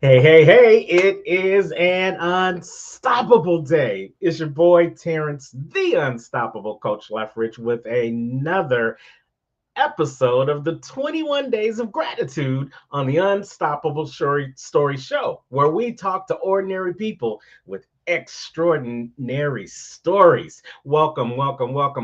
Hey, it is an unstoppable day. It's your boy Terrence, the unstoppable Coach Leffridge, with another episode of the 21 Days of Gratitude on the Unstoppable Story Show, where we talk to ordinary people with extraordinary stories. Welcome.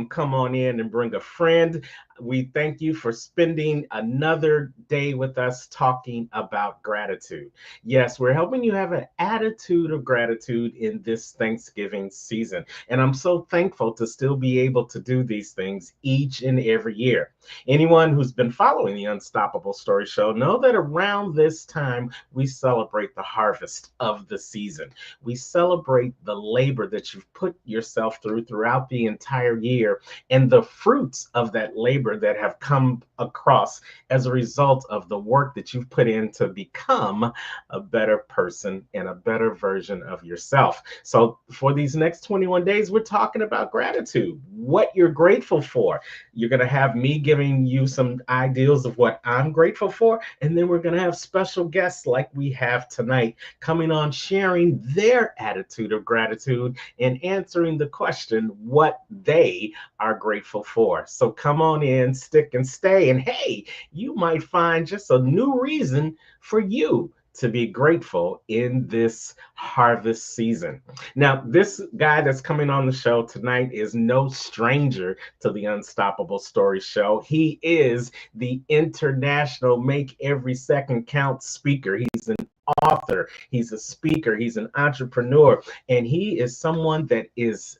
Come on in and bring a friend. We thank you for spending another day with us talking about gratitude. Yes, we're helping you have an attitude of gratitude in this Thanksgiving season. And I'm so thankful to still be able to do these things each and every year. Anyone who's been following the Unstoppable Story Show know that around this time we celebrate the harvest of the season. We celebrate the labor that you've put yourself throughout the entire year and the fruits of that labor that have come across as a result of the work that you've put in to become a better person and a better version of yourself. So for these next 21 days, we're talking about gratitude, what you're grateful for. You're going to have me giving you some ideas of what I'm grateful for. And then we're going to have special guests like we have tonight coming on, sharing their attitude of gratitude and answering the question what they are grateful for. So come on in, stick and stay. And hey, you might find just a new reason for you to be grateful in this harvest season. Now, this guy that's coming on the show tonight is no stranger to the Unstoppable Story Show. He is the international Make Every Second Count speaker. He's an author, he's a speaker, he's an entrepreneur, and he is someone that is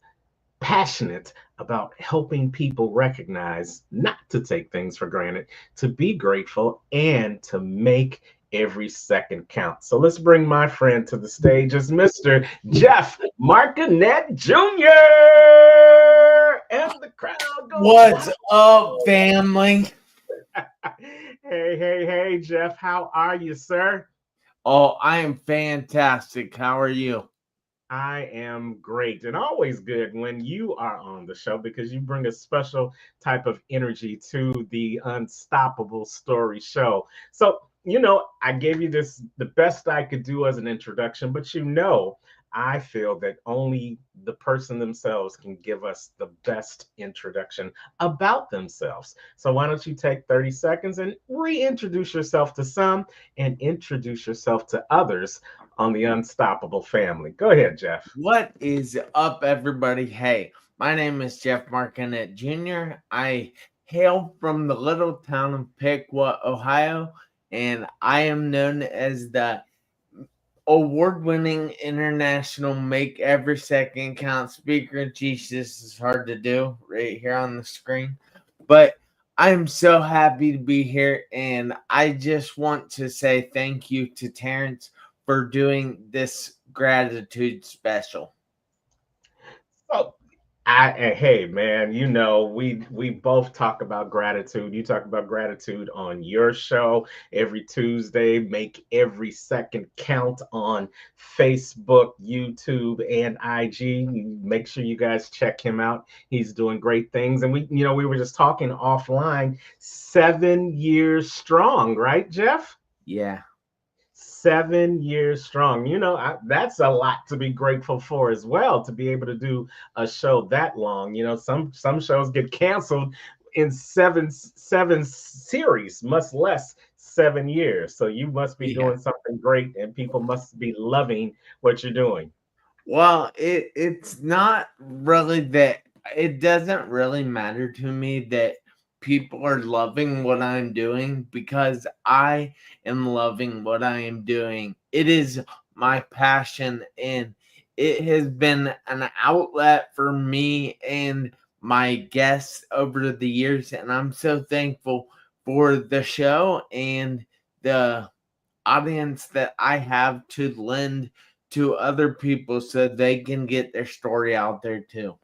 passionate about helping people recognize not to take things for granted, to be grateful, and to make every second count. So let's bring my friend to the stage as Mr. Jeff Martinet Jr. And the crowd goes What's up, wild. family? Hey, Jeff, how are you, sir? Oh, I am fantastic. How are you? I am great and always good when you are on the show because you bring a special type of energy to the Unstoppable Story Show. So, I gave you this the best I could do as an introduction, but I feel that only the person themselves can give us the best introduction about themselves. So, why don't you take 30 seconds and reintroduce yourself to some and introduce yourself to others on the Unstoppable family? Go ahead, Jeff. What is up, everybody? Hey, my name is Jeff Martinet Jr. I hail from the little town of Piqua, Ohio, and I am known as the award-winning international Make Every Second Count speaker. Jesus, is hard to do right here on the screen, but I'm so happy to be here, and I just want to say thank you to Terrence for doing this gratitude special. So, hey man, we both talk about gratitude. You talk about gratitude on your show every Tuesday. Make every second count on Facebook, YouTube, and IG. Make sure you guys check him out. He's doing great things. And we were just talking offline. 7 years strong, right, Jeff? Yeah. 7 years strong. That's a lot to be grateful for as well, to be able to do a show that long. Some shows get canceled in seven series, much less 7 years. So you must be Yeah. doing something great, and people must be loving what you're doing. Well, it's not really that, it doesn't really matter to me that people are loving what I'm doing, because I am loving what I am doing. It is my passion, and it has been an outlet for me and my guests over the years, and I'm so thankful for the show and the audience that I have to lend to other people so they can get their story out there too.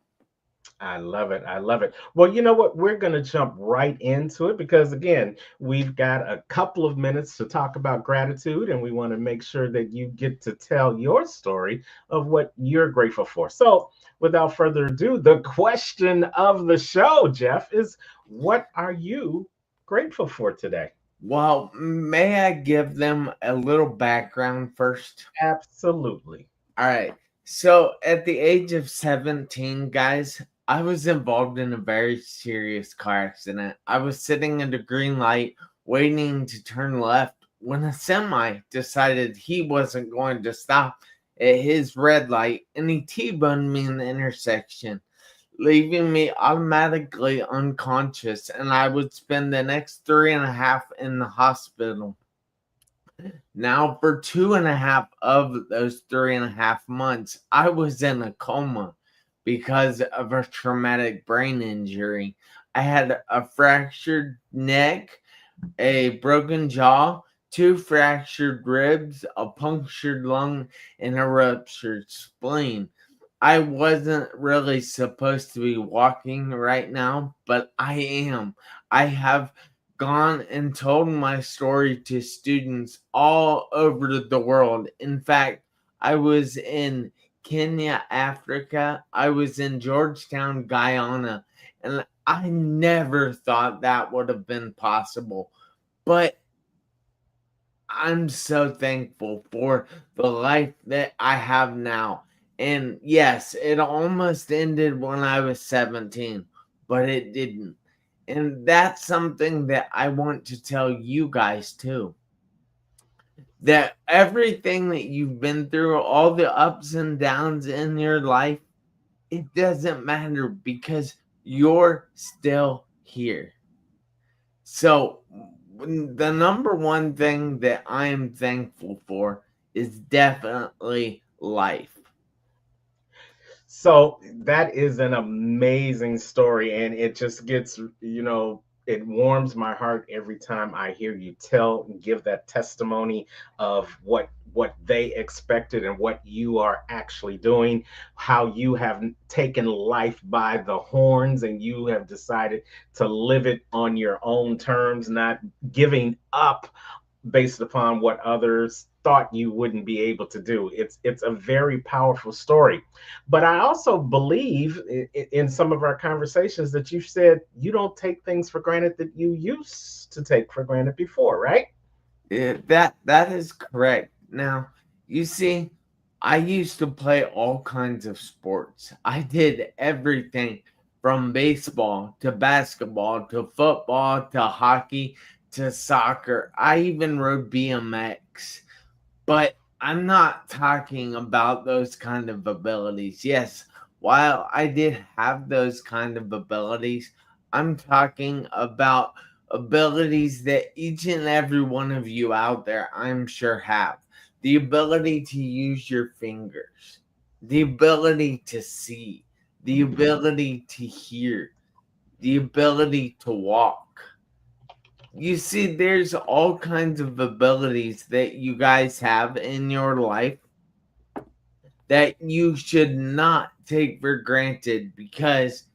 I love it. I love it. Well, you know what? We're going to jump right into it because, again, we've got a couple of minutes to talk about gratitude, and we want to make sure that you get to tell your story of what you're grateful for. So, without further ado, the question of the show, Jeff, is what are you grateful for today? Well, may I give them a little background first? Absolutely. All right. So at the age of 17, guys, I was involved in a very serious car accident. I was sitting at a green light waiting to turn left when a semi decided he wasn't going to stop at his red light and he T-boned me in the intersection, leaving me automatically unconscious, and I would spend the next 3.5 in the hospital. Now, for 2.5 of those 3.5 months, I was in a coma because of a traumatic brain injury. I had a fractured neck, a broken jaw, two fractured ribs, a punctured lung, and a ruptured spleen. I wasn't really supposed to be walking right now, but I am. I have gone and told my story to students all over the world. In fact, I was in Kenya, Africa. I was in Georgetown, Guyana, and I never thought that would have been possible. But I'm so thankful for the life that I have now. And yes, it almost ended when I was 17, but it didn't. And that's something that I want to tell you guys too. That everything that you've been through, all the ups and downs in your life, it doesn't matter because you're still here. So, the number one thing that I am thankful for is definitely life. So that is an amazing story, and it just gets, it warms my heart every time I hear you tell and give that testimony of what they expected and what you are actually doing, how you have taken life by the horns and you have decided to live it on your own terms, not giving up based upon what others thought you wouldn't be able to do. It's a very powerful story. But I also believe in some of our conversations that you said you don't take things for granted that you used to take for granted before, right? That is correct. Now, you see, I used to play all kinds of sports. I did everything from baseball to basketball to football to hockey to soccer. I even rode BMX. But I'm not talking about those kind of abilities. Yes, while I did have those kind of abilities, I'm talking about abilities that each and every one of you out there, I'm sure, have. The ability to use your fingers, the ability to see, the ability to hear, the ability to walk. You see, there's all kinds of abilities that you guys have in your life that you should not take for granted because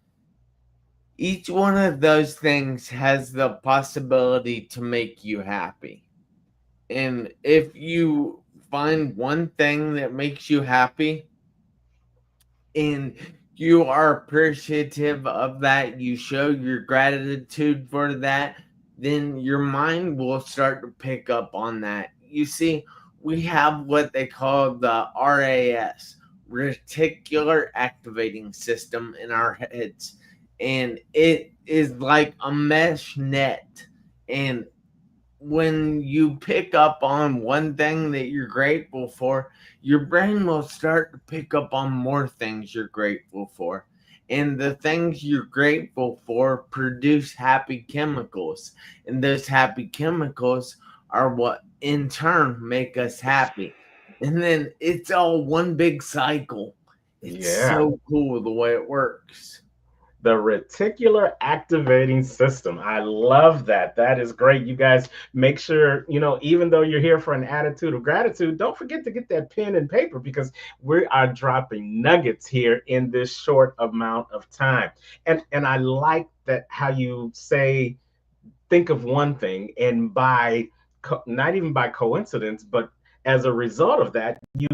each one of those things has the possibility to make you happy. And if you find one thing that makes you happy and you are appreciative of that, you show your gratitude for that, then your mind will start to pick up on that. You see, we have what they call the RAS, reticular activating system, in our heads, and it is like a mesh net. And when you pick up on one thing that you're grateful for, your brain will start to pick up on more things you're grateful for. And the things you're grateful for produce happy chemicals. And those happy chemicals are what in turn make us happy. And then it's all one big cycle. It's Yeah. so cool the way it works. The reticular activating system. I love that. That is great. You guys make sure, even though you're here for an attitude of gratitude, don't forget to get that pen and paper because we are dropping nuggets here in this short amount of time. And I like that how you say think of one thing and not even by coincidence, but as a result of that, you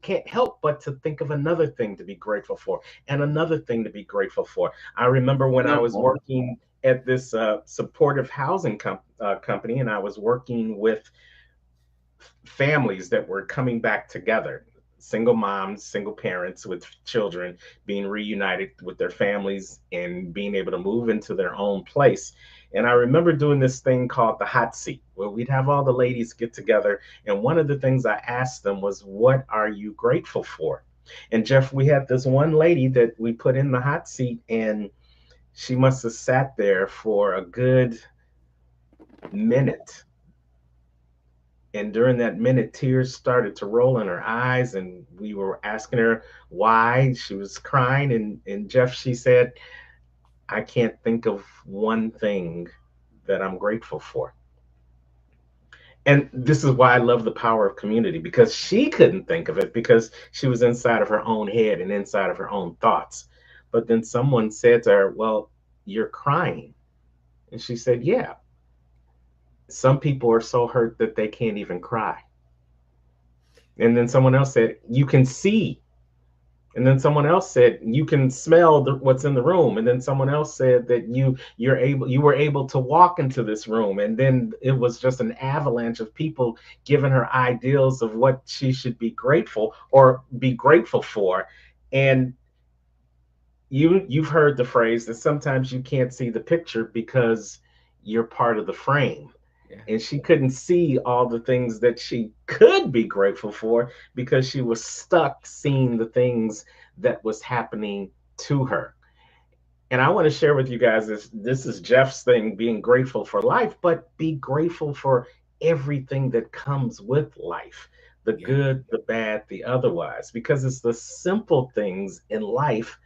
can't help but to think of another thing to be grateful for and another thing to be grateful for. I remember when I So was wonderful. working at this supportive housing company, and I was working with families that were coming back together, single moms, single parents with children being reunited with their families and being able to move into their own place. And I remember doing this thing called the hot seat, where we'd have all the ladies get together. And one of the things I asked them was, what are you grateful for? And Jeff, we had this one lady that we put in the hot seat, and she must have sat there for a good minute. And during that minute, tears started to roll in her eyes, and we were asking her why. She was crying, and Jeff, she said, I can't think of one thing that I'm grateful for. And this is why I love the power of community, because she couldn't think of it because she was inside of her own head and inside of her own thoughts. But then someone said to her, well, you're crying. And she said, yeah, some people are so hurt that they can't even cry. And then someone else said, you can see. And then someone else said, you can smell what's in the room. And then someone else said that you were able to walk into this room. And then it was just an avalanche of people giving her ideals of what she should be grateful or be grateful for. And you've heard the phrase that sometimes you can't see the picture because you're part of the frame. Yeah. And she couldn't see all the things that she could be grateful for because she was stuck seeing the things that was happening to her. And I want to share with you guys this is Jeff's thing, being grateful for life, but be grateful for everything that comes with life, the Yeah. good, the bad, the otherwise, because it's the simple things in life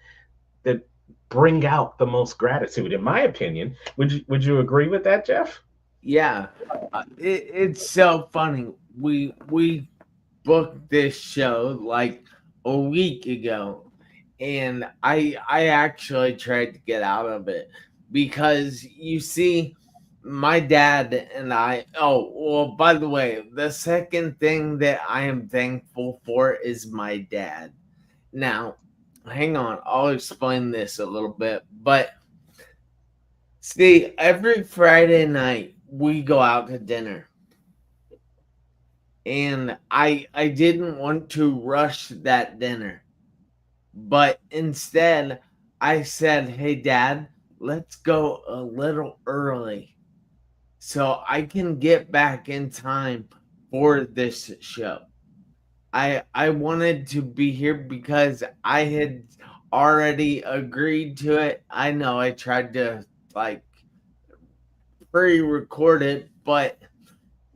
that bring out the most gratitude, in my opinion. Would you agree with that, Jeff? Yeah, it's so funny. We booked this show like a week ago, and I actually tried to get out of it because you see, my dad and I. Oh well, by the way, the second thing that I am thankful for is my dad. Now, hang on, I'll explain this a little bit, but see, every Friday night we go out to dinner. And I didn't want to rush that dinner. But instead I said, "Hey dad, let's go a little early so I can get back in time for this show." I wanted to be here because I had already agreed to it. I know I tried to like pre-record it, but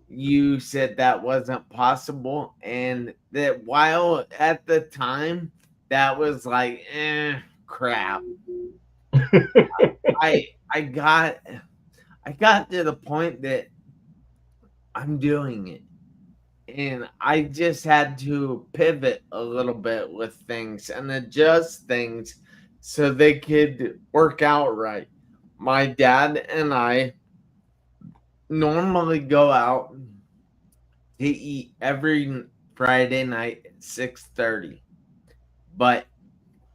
you said that wasn't possible, and that while at the time that was like crap. I I got I got to the point that I'm doing it, and I just had to pivot a little bit with things and adjust things so they could work out right. My dad and I normally go out to eat every Friday night at 6:30. But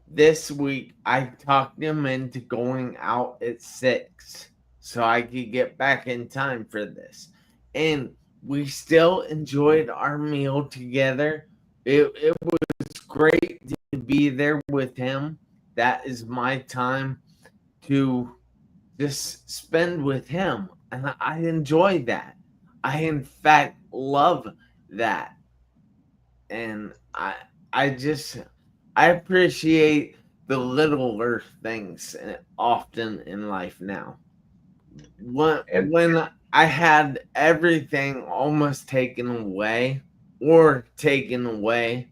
this week I talked him into going out at 6 so I could get back in time for this. And we still enjoyed our meal together. It was great to be there with him. That is my time to just spend with him. And I enjoy that. I, in fact, love that. And I just I appreciate the littler things often in life now. And When I had everything almost taken away or taken away,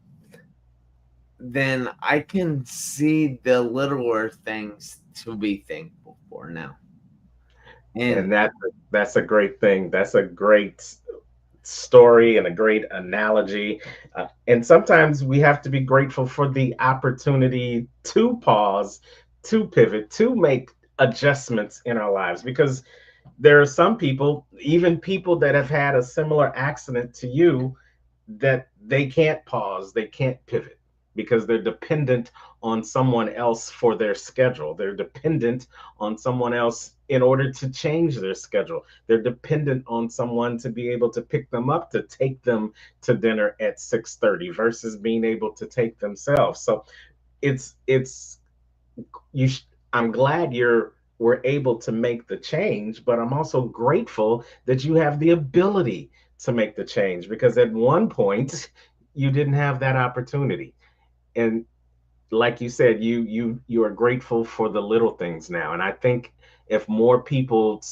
then I can see the littler things to be thankful for now. And and that's a great thing. That's a great story and a great analogy. And sometimes we have to be grateful for the opportunity to pause, to pivot, to make adjustments in our lives, because there are some people, even people that have had a similar accident to you, that they can't pause, they can't pivot because they're dependent on someone else for their schedule. They're dependent on someone else in order to change their schedule. They're dependent on someone to be able to pick them up, to take them to dinner at 6:30 versus being able to take themselves. So it's you sh- I'm glad you're were able to make the change, but I'm also grateful that you have the ability to make the change because at one point you didn't have that opportunity. And like you said, you are grateful for the little things now. And I think if more people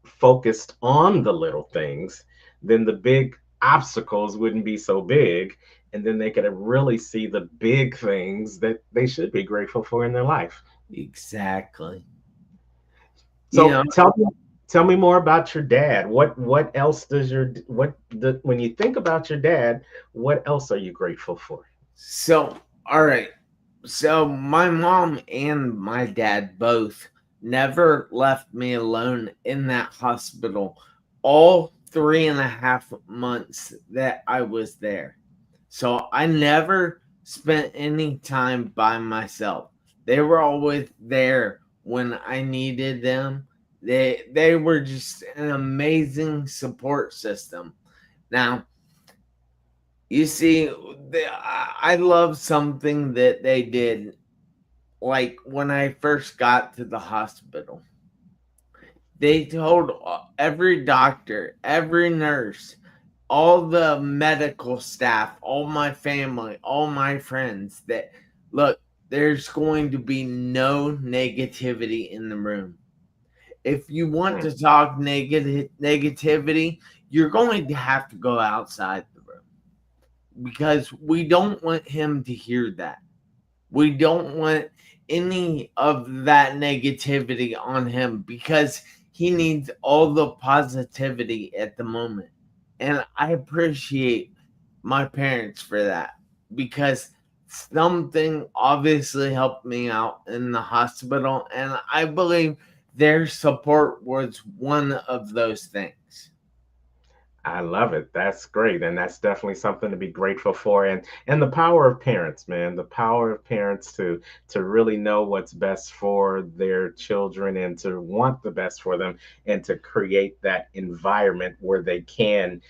focused on the little things, then the big obstacles wouldn't be so big. And then they could really see the big things that they should be grateful for in their life. Exactly. You So know, tell me more about your dad. What else does when you think about your dad, what else are you grateful for? so all right. So my mom and my dad both never left me alone in that hospital all 3.5 months that I was there. So I never spent any time by myself. They were always there when I needed them. They were just an amazing support system. Now, you see, I love something that they did. Like when I first got to the hospital, they told every doctor, every nurse, all the medical staff, all my family, all my friends that look, there's going to be no negativity in the room. If you want Hmm. to talk negativity, you're going to have to go outside the room because we don't want him to hear that. We don't want any of that negativity on him because he needs all the positivity at the moment. And I appreciate my parents for that because something obviously helped me out in the hospital. And I believe their support was one of those things. I love it. That's great. And that's definitely something to be grateful for. And the power of parents, man, the power of parents to really know what's best for their children and to want the best for them and to create that environment where they can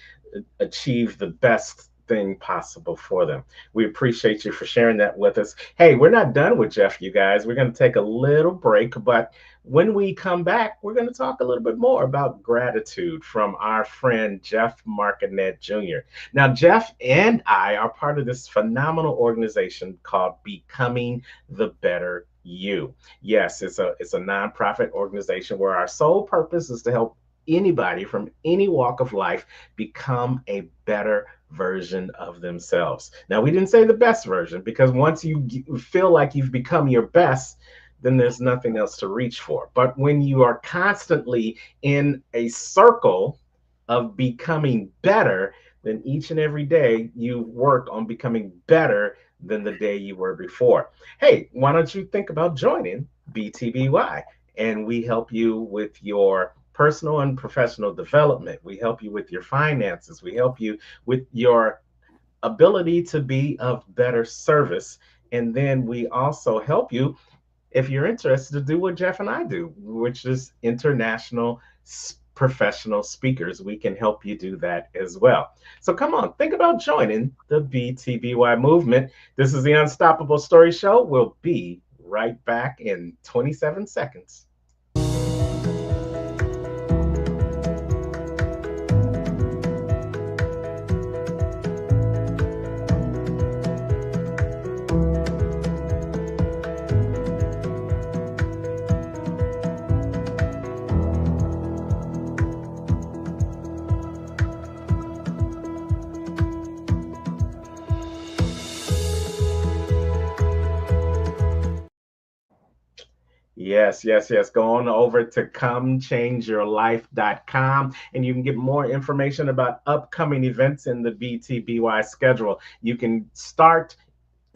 achieve the best thing possible for them. We appreciate you for sharing that with us. Hey, we're not done with Jeff, you guys. We're going to take a little break, but when we come back, we're going to talk a little bit more about gratitude from our friend Jeff Markinet Jr. Now, Jeff and I are part of this phenomenal organization called Becoming the Better You. Yes, it's a nonprofit organization where our sole purpose is to help anybody from any walk of life become a better version of themselves. Now, we didn't say the best version because once you feel like you've become your best, then there's nothing else to reach for. But when you are constantly in a circle of becoming better, then each and every day you work on becoming better than the day you were before. Hey, why don't you think about joining BTBY? And we help you with your personal and professional development. We help you with your finances. We help you with your ability to be of better service. And then we also help you if you're interested to do what Jeff and I do, which is international professional speakers. We can help you do that as well. So come on, think about joining the BTBY movement. This is the Unstoppable Story Show. We'll be right back in 27 seconds. Yes, yes, yes. Go on over to comechangeyourlife.com and you can get more information about upcoming events in the BTBY schedule. You can start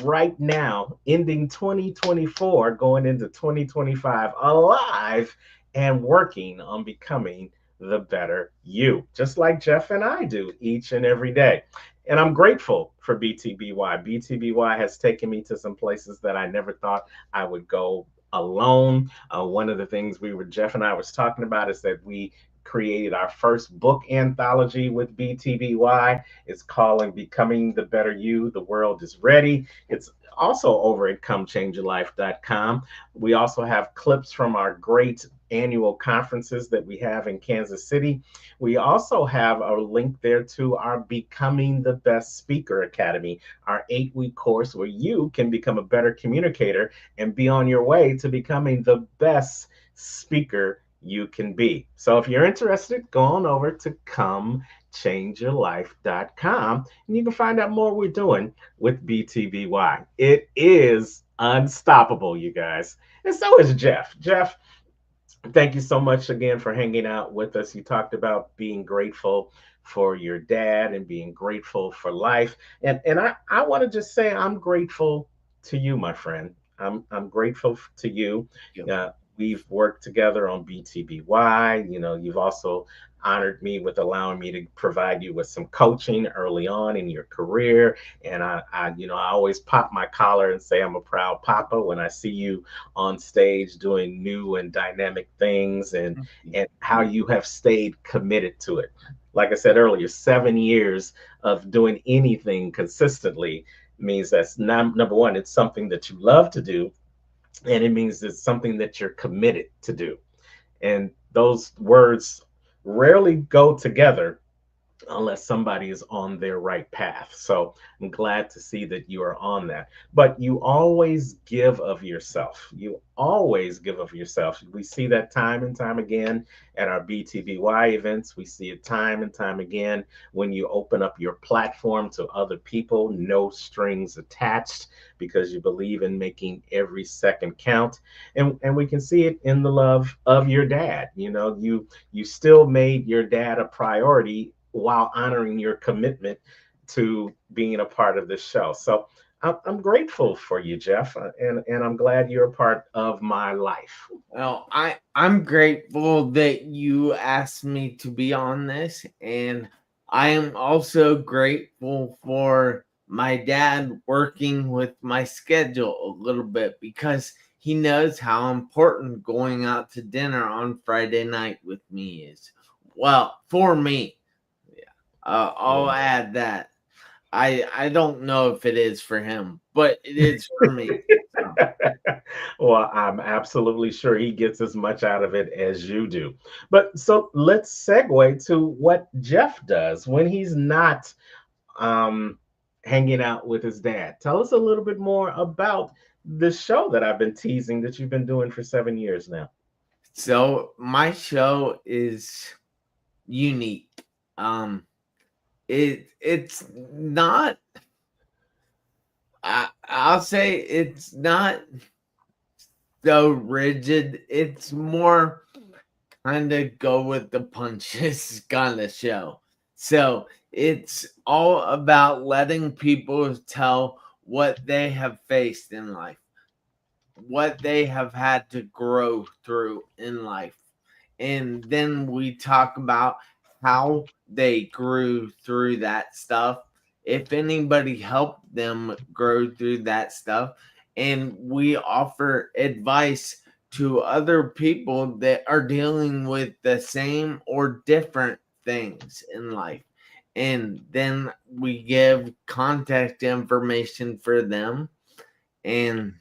right now, ending 2024, going into 2025, alive and working on becoming the better you, just like Jeff and I do each and every day. And I'm grateful for BTBY. BTBY has taken me to some places that I never thought I would go alone. One of the things Jeff and I was talking about is that we created our first book anthology with BTBY. It's called Becoming the Better You. The World is Ready. It's also over at comechangeyourlife.com. We also have clips from our great annual conferences that we have in Kansas City. We also have a link there to our Becoming the Best Speaker Academy, our 8-week course where you can become a better communicator and be on your way to becoming the best speaker you can be. So if you're interested, go on over to comechangeyourlife.com and you can find out more we're doing with BTBY. It is unstoppable, you guys. And so is Jeff. Jeff, thank you so much again for hanging out with us. You talked about being grateful for your dad and being grateful for life. And I want to just say I'm grateful to you, my friend. I'm grateful to you. Yep. We've worked together on BTBY. You know, you've also honored me with allowing me to provide you with some coaching early on in your career. And I always pop my collar and say I'm a proud papa when I see you on stage doing new and dynamic things, and how you have stayed committed to it. Like I said earlier, 7 years of doing anything consistently means that's number one, it's something that you love to do, and it means it's something that you're committed to do. And those words rarely go together unless somebody is on their right path. So I'm glad to see that you are on that. But you always give of yourself. You always give of yourself. We see that time and time again at our BTBY events. We see it time and time again when you open up your platform to other people, no strings attached, because you believe in making every second count. And we can see it in the love of your dad. You know, you still made your dad a priority while honoring your commitment to being a part of this show. So I'm grateful for you, Jeff, and I'm glad you're a part of my life. Well, I'm grateful that you asked me to be on this, and I am also grateful for my dad working with my schedule a little bit because he knows how important going out to dinner on Friday night with me is. Well, for me, I'll add that. I don't know if it is for him, but it is for me. So. Well, I'm absolutely sure he gets as much out of it as you do. But so let's segue to what Jeff does when he's not um, hanging out with his dad. Tell us a little bit more about the show that I've been teasing that you've been doing for 7 years now. So my show is unique. It's not. I'll say it's not so rigid. It's more kind of go with the punches kind of show. So it's all about letting people tell what they have faced in life, what they have had to grow through in life. And then we talk about how they grew through that stuff, if anybody helped them grow through that stuff. And we offer advice to other people that are dealing with the same or different things in life. And then we give contact information for them. And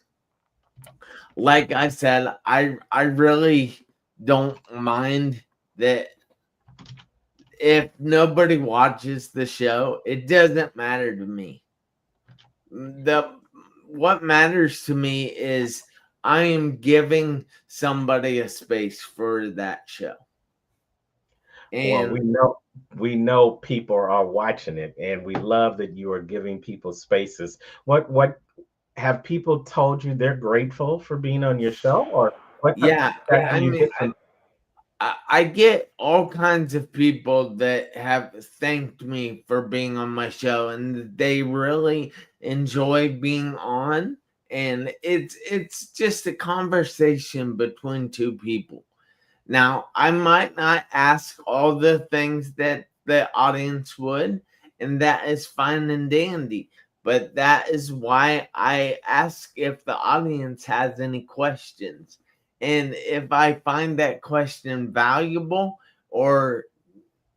like I said, I really don't mind that if nobody watches the show, it doesn't matter to me. What matters to me is I am giving somebody a space for that show. Well, And we know people are watching it, and we love that you are giving people spaces. What have people told you they're grateful for being on your show, or what type of yeah, feedback I do you mean, get from? I get all kinds of people that have thanked me for being on my show, and they really enjoy being on. And it's just a conversation between two people. Now, I might not ask all the things that the audience would, and that is fine and dandy. But that is why I ask if the audience has any questions. And if I find that question valuable or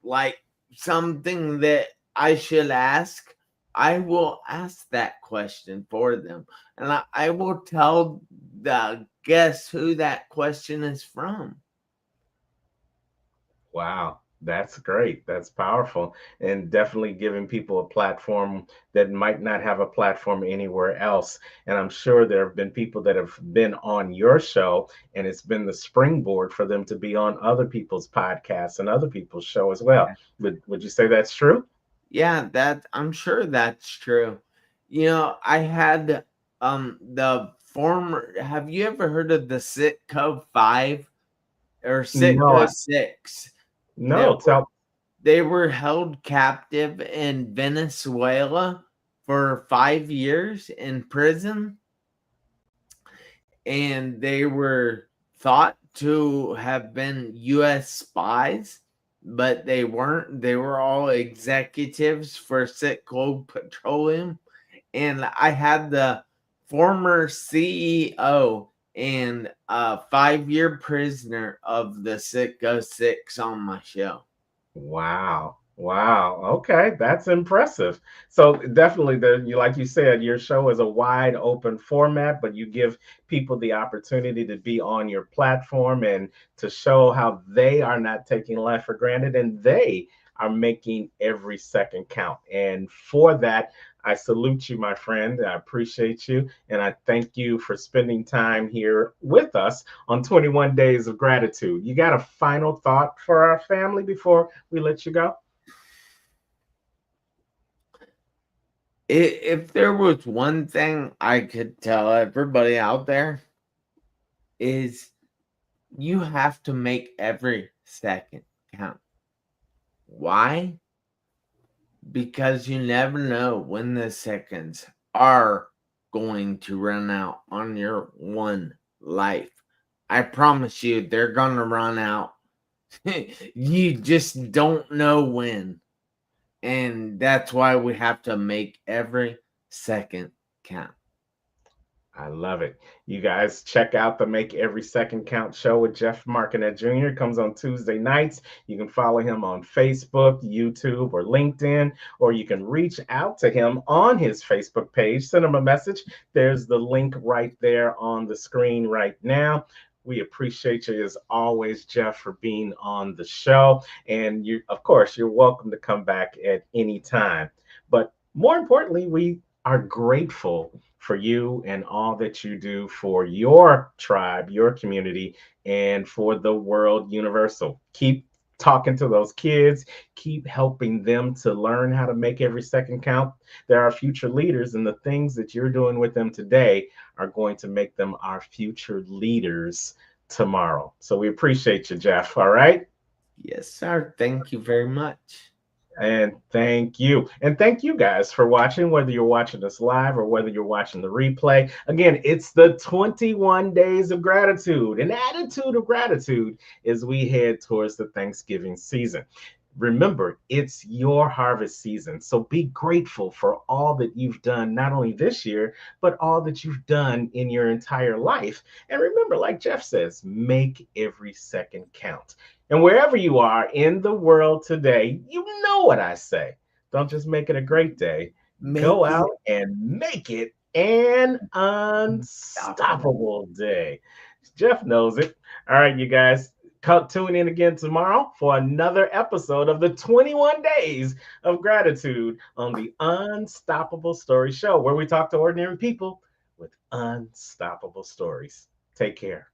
like something that I should ask, I will ask that question for them. And I will tell the guest who that question is from. Wow, that's great. That's powerful. And definitely giving people a platform that might not have a platform anywhere else. And I'm sure there have been people that have been on your show, and it's been the springboard for them to be on other people's podcasts and other people's show as well. Would you say that's true? Yeah, that I'm sure that's true. I had the former have you ever heard of the Sitco 5 or No, Sitco 6? That no, tell. they were held captive in Venezuela for 5 years in prison, and they were thought to have been US spies, but they weren't. They were all executives for Citgo Petroleum. And I had the former CEO and a 5-year prisoner of the Citgo 6 on my show. Wow. Wow. Okay, that's impressive. So definitely you like you said, your show is a wide open format, but you give people the opportunity to be on your platform and to show how they are not taking life for granted and they are making every second count. And for that, I salute you, my friend. I appreciate you. And I thank you for spending time here with us on 21 Days of Gratitude. You got a final thought for our family before we let you go? If there was one thing I could tell everybody out there is you have to make every second count. Why? Because you never know when the seconds are going to run out on your one life. I promise you, they're going to run out. You just don't know when. And that's why we have to make every second count. I love it. You guys check out the Make Every Second Count show with Jeff Markinet Jr. It comes on Tuesday nights. You can follow him on Facebook, YouTube, or LinkedIn, or you can reach out to him on his Facebook page. Send him a message. There's the link right there on the screen right now. We appreciate you as always, Jeff, for being on the show. And you, of course, you're welcome to come back at any time. But more importantly, we are grateful for you and all that you do for your tribe, your community, and for the world universal. Keep talking to those kids, keep helping them to learn how to make every second count. They're our future leaders, and the things that you're doing with them today are going to make them our future leaders tomorrow. So we appreciate you, Jeff. All right. Yes, sir. Thank you very much. And thank you. And thank you guys for watching, whether you're watching us live or whether you're watching the replay. Again, it's the 21 Days of Gratitude, an attitude of gratitude as we head towards the Thanksgiving season. Remember, it's your harvest season. So be grateful for all that you've done, not only this year, but all that you've done in your entire life. And remember, like Jeff says, make every second count. And wherever you are in the world today, you know what I say. Don't just make it a great day, Make go it out and make it an unstoppable day. Jeff knows it. All right, you guys, tune in again tomorrow for another episode of the 21 Days of Gratitude on the Unstoppable Story Show, where we talk to ordinary people with unstoppable stories. Take care.